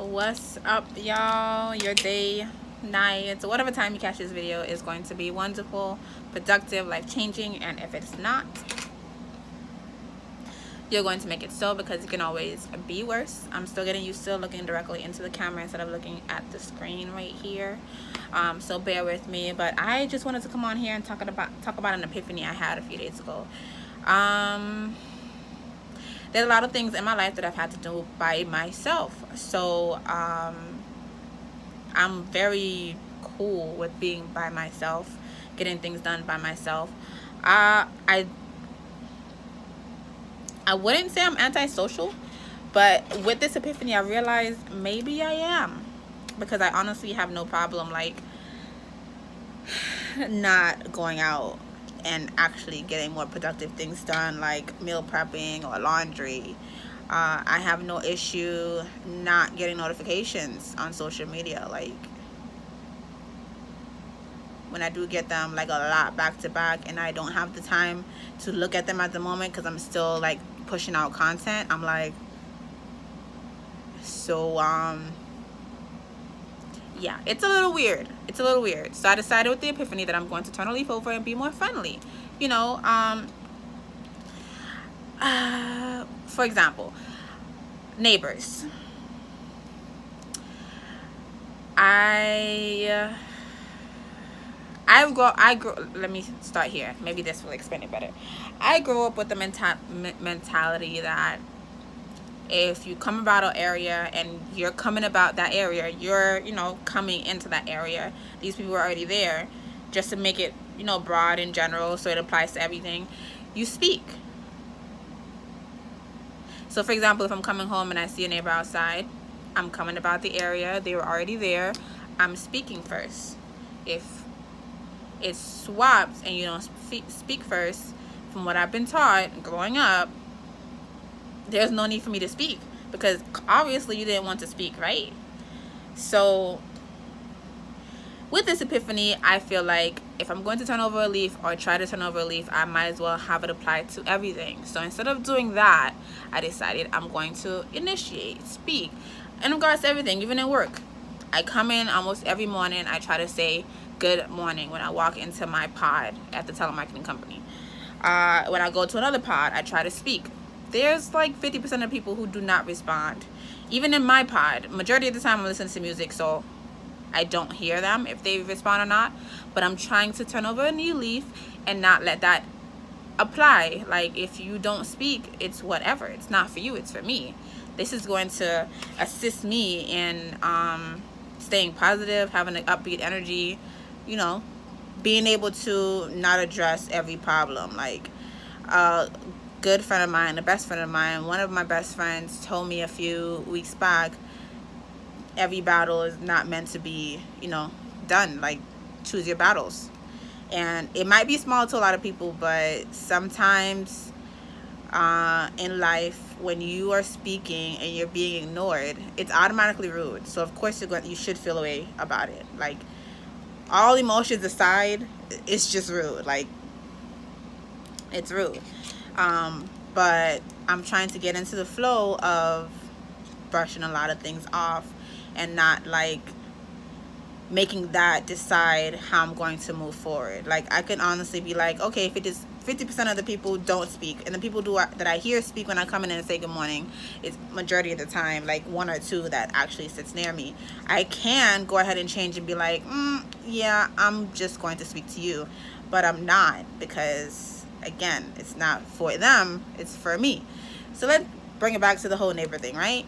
What's up, y'all? Your day, night, whatever time you catch this video is going to be wonderful, productive, life-changing, and if it's not, you're going to make it so, because it can always be worse. I'm still getting used to looking directly into the camera instead of looking at the screen right here, so bear with me. But I just wanted to come on here and talk about an epiphany I had a few days ago. There's a lot of things in my life that I've had to do by myself. So I'm very cool with being by myself, getting things done by myself. I wouldn't say I'm antisocial, but with this epiphany I realized maybe I am, because I honestly have no problem like not going out and actually getting more productive things done, like meal prepping or laundry. I have no issue not getting notifications on social media. Like, when I do get them, like a lot back to back, and I don't have the time to look at them at the moment because I'm still like pushing out content, I'm like, so yeah, it's a little weird. So I decided with the epiphany that I'm going to turn a leaf over and be more friendly, you know. For example, neighbors. Let me start here. Maybe this will explain it better. I grew up with the mentality that if you come about an area and you're coming about that area, you're, coming into that area. These people are already there. Just to make it, broad in general, so it applies to everything. You speak. So, for example, if I'm coming home and I see a neighbor outside, I'm coming about the area. They were already there. I'm speaking first. If it swaps and you don't speak first, from what I've been taught growing up, there's no need for me to speak, because obviously you didn't want to speak, right? So with this epiphany, I feel like if I'm going to turn over a leaf or try to turn over a leaf, I might as well have it applied to everything. So instead of doing that, I decided I'm going to initiate, speak in regards to everything, even in work. I come in almost every morning. I try to say good morning when I walk into my pod at the telemarketing company. When I go to another pod, I try to speak. There's like 50% of people who do not respond. Even in my pod, majority of the time I'm listening to music, so I don't hear them if they respond or not. But I'm trying to turn over a new leaf and not let that apply. Like, if you don't speak, it's whatever. It's not for you, it's for me. This is going to assist me in staying positive, having an upbeat energy, being able to not address every problem. Like, good friend of mine, a best friend of mine, one of my best friends told me a few weeks back, every battle is not meant to be, done. Like, choose your battles. And it might be small to a lot of people, but sometimes in life, when you are speaking and you're being ignored, it's automatically rude. So of course you should feel a way about it. Like, all emotions aside, it's just rude. Like, it's rude. But I'm trying to get into the flow of brushing a lot of things off and not like making that decide how I'm going to move forward. Like, I can honestly be like, okay, if it is 50% of the people don't speak, and the people that I hear speak when I come in and say good morning, it's majority of the time like one or two that actually sits near me, I can go ahead and change and be like, yeah, I'm just going to speak to you. But I'm not, because again, it's not for them, it's for me. So let's bring it back to the whole neighbor thing, right?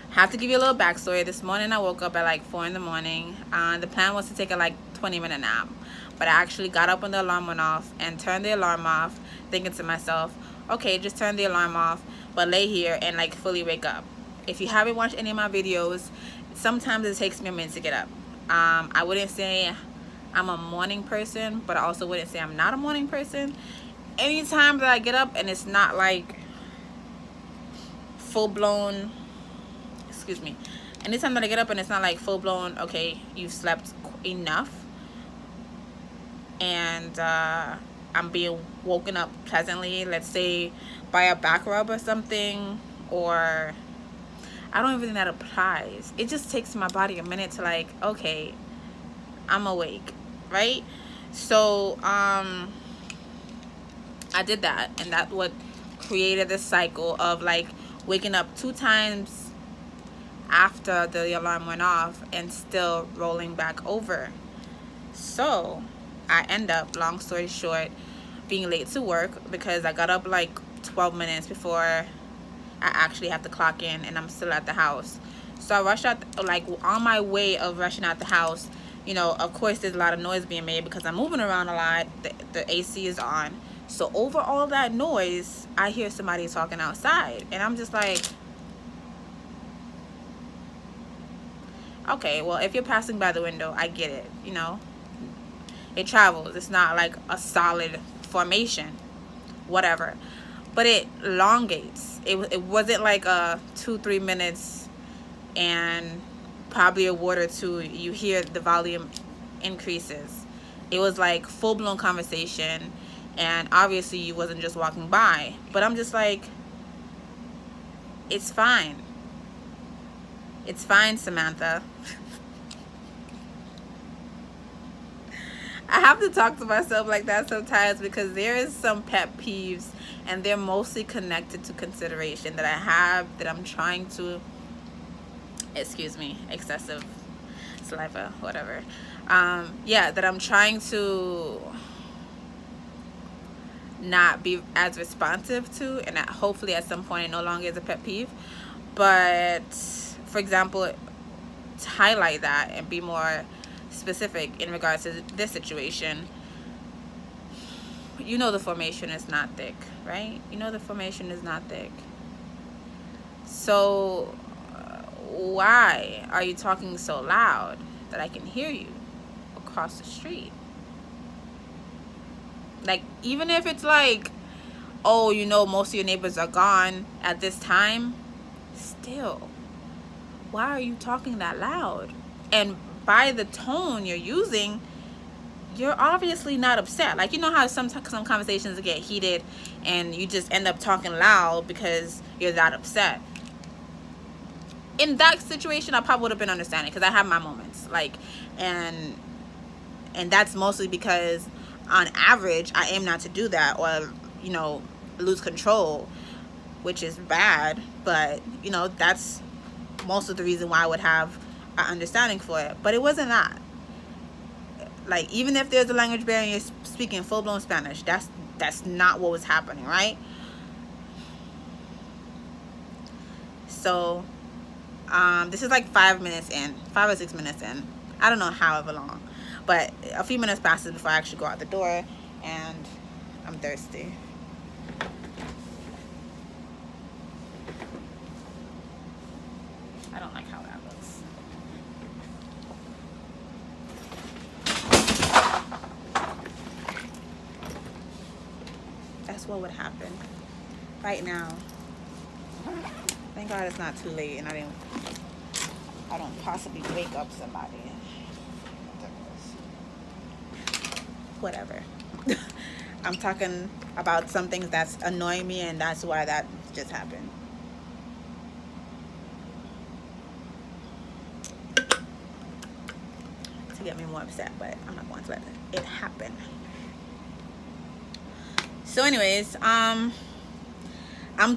Have to give you a little backstory. This morning I woke up at like 4 in the morning. The plan was to take a like 20-minute nap, but I actually got up when the alarm went off and turned the alarm off, thinking to myself, okay, just turn the alarm off, but lay here and like fully wake up. If you haven't watched any of my videos, sometimes it takes me a minute to get up. I wouldn't say I'm a morning person, but I also wouldn't say I'm not a morning person. Anytime that I get up and it's not like full-blown, anytime that I get up and it's not like full-blown, okay, you've slept enough, and I'm being woken up pleasantly, let's say by a back rub or something, or I don't even think that applies. It just takes my body a minute to like, okay, I'm awake, right? So I did that, and that what created this cycle of like waking up 2 times after the alarm went off and still rolling back over. So I end up, long story short, being late to work because I got up like 12 minutes before I actually have to clock in, and I'm still at the house. So I rushed out, like on my way of rushing out the house, you know, of course there's a lot of noise being made because I'm moving around a lot. The AC is on. So over all that noise, I hear somebody talking outside, and I'm just like, okay, well, if you're passing by the window, I get it, you know. It travels. It's not like a solid formation, whatever. But it elongates. It wasn't like a 2-3 minutes and probably a word or two you hear the volume increases. It was like full-blown conversation, and obviously you wasn't just walking by. But I'm just like, it's fine. It's fine, Samantha. I have to talk to myself like that sometimes because there is some pet peeves, and they're mostly connected to consideration that I have, that I'm trying to, excuse me, excessive saliva, whatever. Yeah, that I'm trying to not be as responsive to, and that hopefully at some point it no longer is a pet peeve. But for example, to highlight that and be more specific in regards to this situation, you know the formation is not thick, right? You know the formation is not thick. So why are you talking so loud that I can hear you across the street? Like, even if it's like, oh, you know, most of your neighbors are gone at this time, still, why are you talking that loud? And by the tone you're using, you're obviously not upset. Like, you know how some conversations get heated and you just end up talking loud because you're that upset. In that situation, I probably would have been understanding because I have my moments. Like, and that's mostly because on average, I aim not to do that or, you know, lose control, which is bad. But, you know, that's most of the reason why I would have an understanding for it. But it wasn't that. Like, even if there's a language barrier, you're speaking full-blown Spanish, that's not what was happening, right? So this is like 5 minutes in, 5 or 6 minutes in, I don't know however long, but a few minutes passes before I actually go out the door, and I'm thirsty. I don't like how that looks. That's what would happen right now. Thank God it's not too late and I don't possibly wake up somebody. Whatever. I'm talking about some things that's annoying me, and that's why that just happened. To get me more upset, but I'm not going to let it happen. So anyways, I'm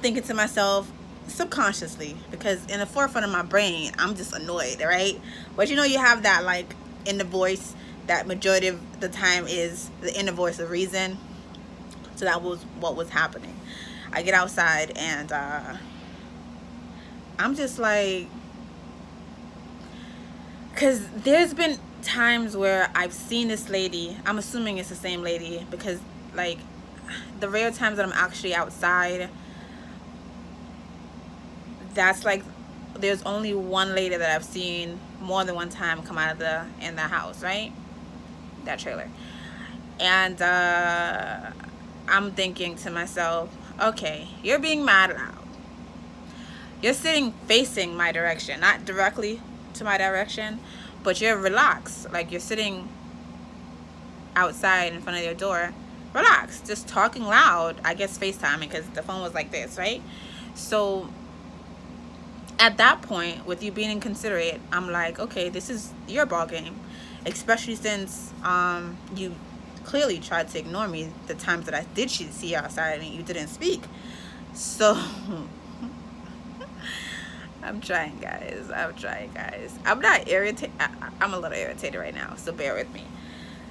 thinking to myself subconsciously, because in the forefront of my brain, I'm just annoyed, right? But you know, you have that like inner voice that majority of the time is the inner voice of reason. So that was what was happening. I get outside and I'm just like, because there's been times where I've seen this lady, I'm assuming it's the same lady, because like the rare times that I'm actually outside, that's like, there's only one lady that I've seen more than one time come out of in the house, right? That trailer. And I'm thinking to myself, okay, you're being mad loud. You're sitting facing my direction, not directly to my direction, but you're relaxed. Like, you're sitting outside in front of your door, relax, just talking loud. I guess FaceTiming because the phone was like this, right? So at that point, with you being inconsiderate, I'm like, okay, this is your ball game, especially since you clearly tried to ignore me the times that I did see you outside and you didn't speak. So I'm trying, guys. I'm not irritated. I'm a little irritated right now, so bear with me.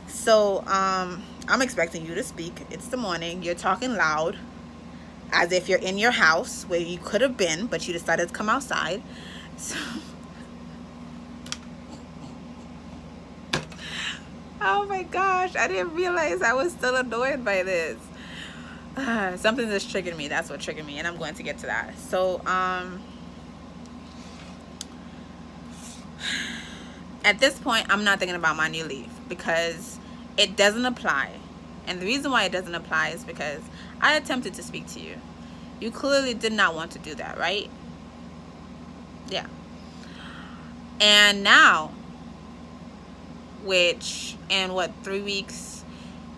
So I'm expecting you to speak. It's the morning. You're talking loud, as if you're in your house where you could have been, but you decided to come outside. So, oh my gosh, I didn't realize I was still annoyed by this. Something just triggered me. That's what triggered me, and I'm going to get to that. So, at this point, I'm not thinking about my new leave because it doesn't apply. And the reason why it doesn't apply is because I attempted to speak to you. You clearly did not want to do that, right? Yeah. And now, which in 3 weeks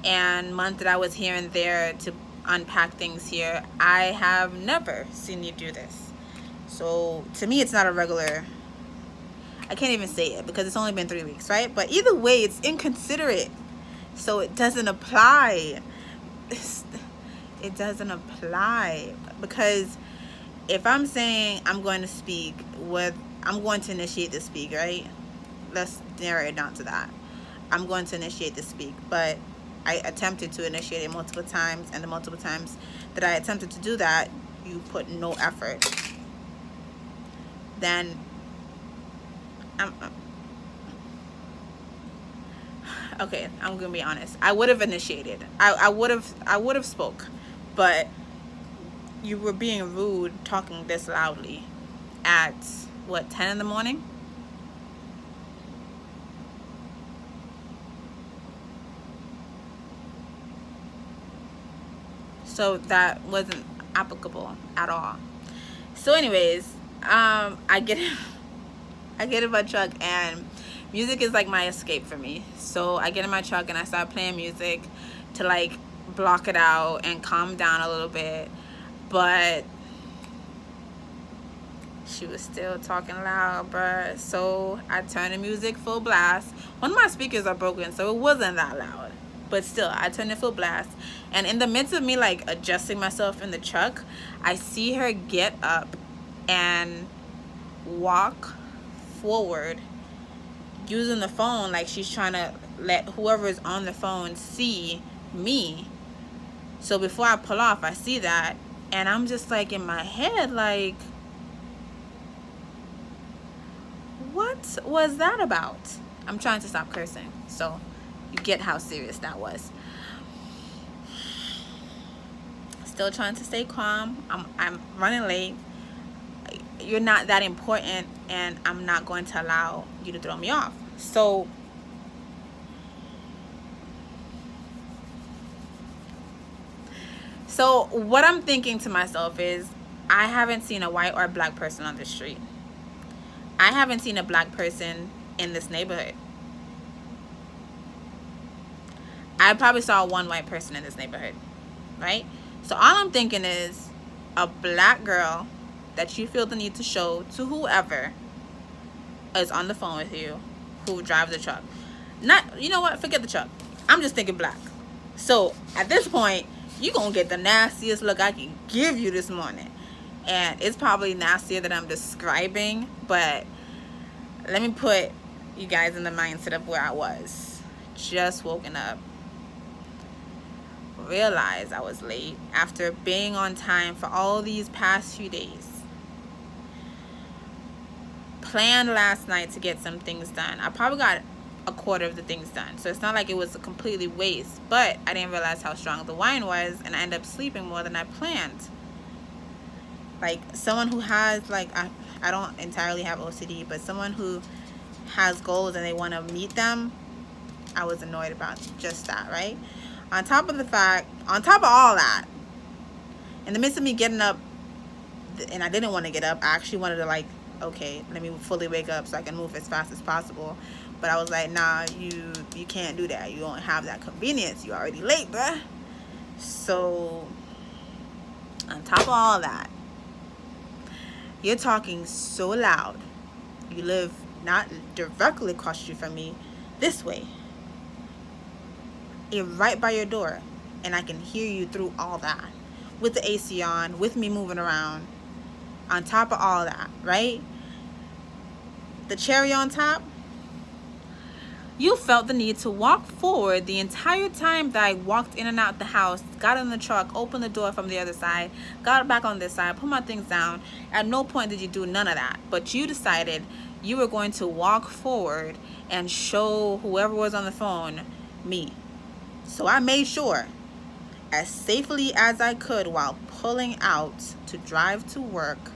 and month that I was here and there to unpack things here, I have never seen you do this. So to me, it's not a regular, I can't even say it because it's only been 3 weeks, right? But either way, it's inconsiderate. So it doesn't apply. It doesn't apply because if I'm saying I'm going to speak I'm going to initiate the speak, right? Let's narrow it down to that. I'm going to initiate the speak, but I attempted to initiate it multiple times, and the multiple times that I attempted to do that, you put no effort. Then okay, I'm gonna be honest. I would have initiated. I would have spoke, but you were being rude, talking this loudly at 10 in the morning. So that wasn't applicable at all. So anyways, I get in my truck, and music is like my escape for me. So I get in my truck and I start playing music to like block it out and calm down a little bit. But she was still talking loud, bruh. So I turned the music full blast. One of my speakers are broken, so it wasn't that loud. But still, I turned it full blast. And in the midst of me like adjusting myself in the truck, I see her get up and walk forward using the phone like she's trying to let whoever is on the phone see me. So before I pull off, I see that, and I'm just like in my head like, what was that about? I'm trying to stop cursing, so you get how serious that was. Still trying to stay calm. I'm running late. You're not that important, and I'm not going to allow you to throw me off. So what I'm thinking to myself is, I haven't seen a white or a black person on the street. I haven't seen a black person in this neighborhood. I probably saw one white person in this neighborhood, right? So all I'm thinking is a black girl that you feel the need to show to whoever is on the phone with you, who drives the truck. Not, you know what? Forget the truck. I'm just thinking black. So at this point, you're going to get the nastiest look I can give you this morning. And it's probably nastier than I'm describing, but let me put you guys in the mindset of where I was. Just woken up. Realized I was late after being on time for all these past few days. Planned last night to get some things done. I probably got a quarter of the things done, so it's not like it was a completely waste, but I didn't realize how strong the wine was, and I ended up sleeping more than I planned. Like someone who has like, I don't entirely have OCD, but someone who has goals and they want to meet them, I was annoyed about just that, right? On top of all that, in the midst of me getting up, and I didn't want to get up, I actually wanted to like, okay, let me fully wake up so I can move as fast as possible. But I was like, nah, you can't do that. You don't have that convenience. You're already late, bruh. So on top of all that, you're talking so loud. You live not directly across the street from me, this way. You're right by your door, and I can hear you through all that, with the AC on, with me moving around. On top of all that, right? The cherry on top, you felt the need to walk forward the entire time that I walked in and out the house, got in the truck, opened the door from the other side, got back on this side, put my things down. At no point did you do none of that. But you decided you were going to walk forward and show whoever was on the phone me. So I made sure, as safely as I could while pulling out to drive to work,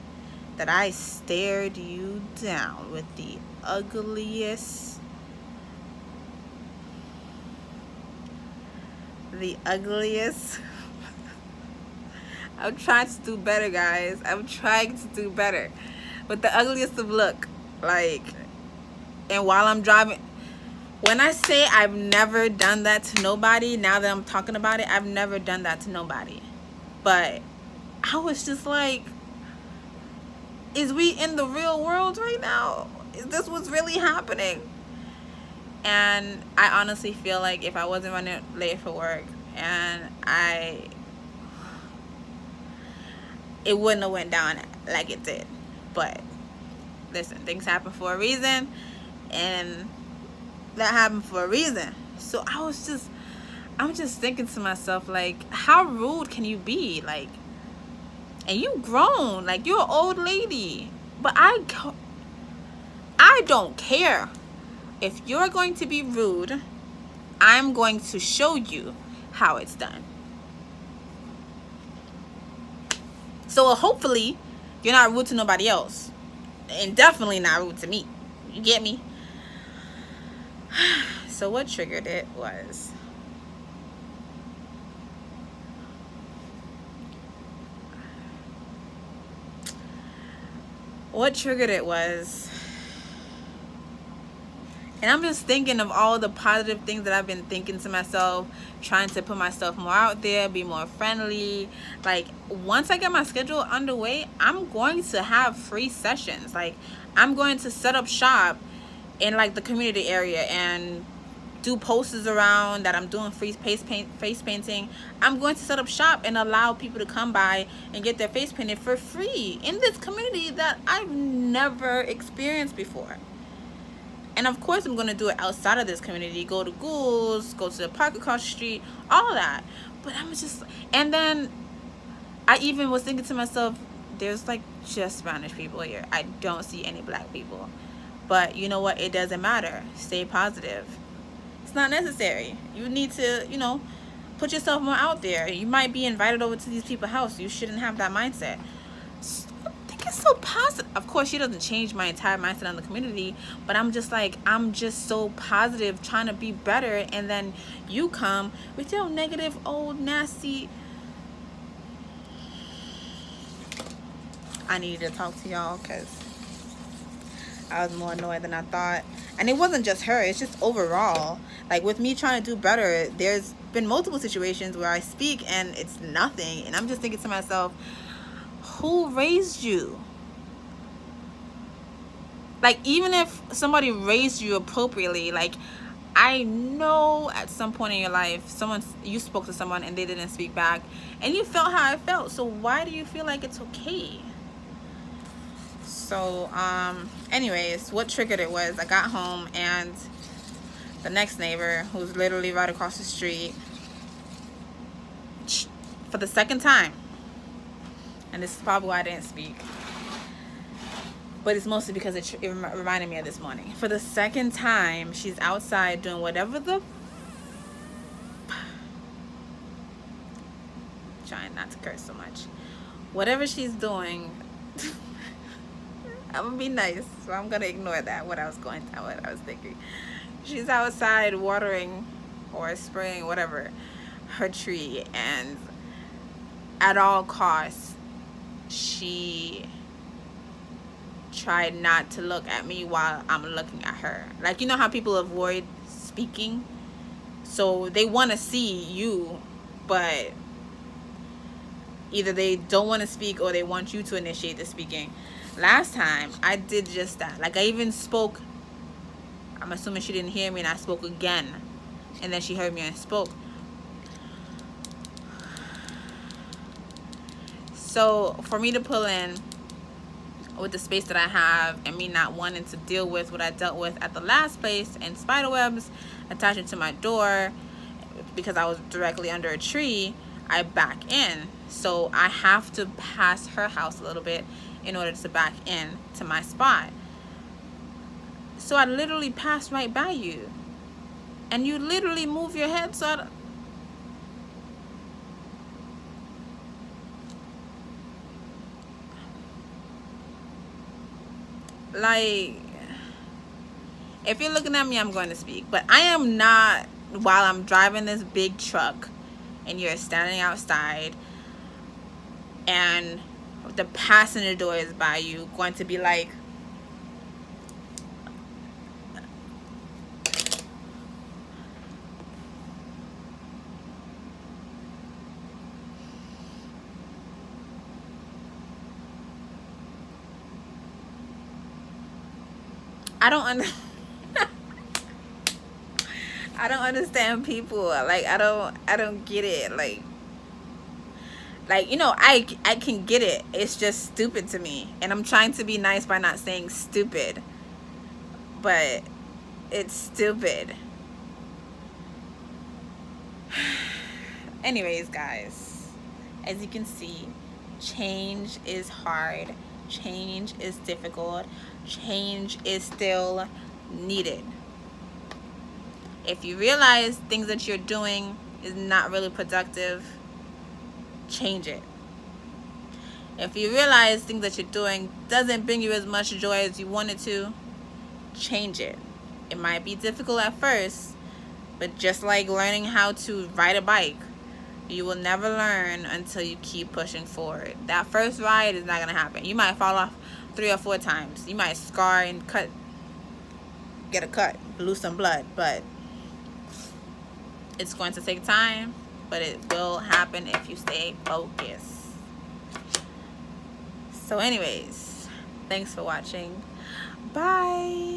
that I stared you down with the ugliest I'm trying to do better, guys. I'm trying to do better. With the ugliest of look. Like, and while I'm driving, when I say I've never done that to nobody, now that I'm talking about it, I've never done that to nobody. But I was just like, is we in the real world right now? Is this what's really happening? And I honestly feel like if I wasn't running late for work and it wouldn't have went down like it did. But listen, things happen for a reason, and that happened for a reason. So I'm just thinking to myself, like, how rude can you be? Like, and you grown, like, you're an old lady. But I don't care. If you're going to be rude, I'm going to show you how it's done. So hopefully you're not rude to nobody else, and definitely not rude to me. You get me? So what triggered it was, and I'm just thinking of all the positive things that I've been thinking to myself, trying to put myself more out there, be more friendly. Like, once I get my schedule underway, I'm going to have free sessions. Like, I'm going to set up shop in, like, the community area and do posters around that I'm doing free face painting. I'm going to set up shop and allow people to come by and get their face painted for free in this community that I've never experienced before. And of course I'm going to do it outside of this community, go to Ghouls, go to the park across the street, all that. But I'm just, and then I even was thinking to myself, there's like just Spanish people here. I don't see any black people. But you know what? It doesn't matter. Stay positive. It's not necessary. You need to, put yourself more out there. You might be invited over to these people's house. You shouldn't have that mindset. It's so positive. Of course, she doesn't change my entire mindset on the community, but I'm just so positive, trying to be better, and then you come with your negative, old, nasty. I needed to talk to y'all because I was more annoyed than I thought. And it wasn't just her, it's just overall. Like, with me trying to do better, there's been multiple situations where I speak and it's nothing, and I'm just thinking to myself, who raised you? Like, even if somebody raised you appropriately, like, I know at some point in your life you spoke to someone and they didn't speak back and you felt how I felt. So why do you feel like it's okay? So anyways, what triggered it was I got home and the next neighbor, who's literally right across the street, for the second time, and this is probably why I didn't speak, but it's mostly because it reminded me of this morning. For the second time, she's outside doing whatever trying not to curse so much. Whatever she's doing, I'm gonna be nice, so I'm gonna ignore that. What I was thinking. She's outside watering or spraying whatever her tree, and at all costs, she tried not to look at me while I'm looking at her. Like, you know how people avoid speaking? So they want to see you, but either they don't want to speak or they want you to initiate the speaking. Last time I did just that. Like, I even spoke. I'm assuming she didn't hear me, and I spoke again, and then she heard me and spoke. So for me to pull in with the space that I have, and me not wanting to deal with what I dealt with at the last place, and spider webs attaching to my door because I was directly under a tree, I back in. So I have to pass her house a little bit in order to back in to my spot. So I literally passed right by you, and you literally move your head so like, if you're looking at me, I'm going to speak, but I am not, while I'm driving this big truck and you're standing outside and the passenger door is by you, going to be like, I don't understand people. Like, I don't get it. Like, you know, I can get it. It's just stupid to me, and I'm trying to be nice by not saying stupid, but it's stupid. Anyways, guys, as you can see, change is hard, change is difficult, change is still needed. If you realize things that you're doing is not really productive, change it. If you realize things that you're doing doesn't bring you as much joy as you wanted to, change it. It might be difficult at first, but just like learning how to ride a bike, you will never learn until you keep pushing forward. That first ride is not going to happen. You might fall off 3 or 4 times. You might scar and get a cut, lose some blood, but it's going to take time, but it will happen if you stay focused. So anyways, thanks for watching. Bye.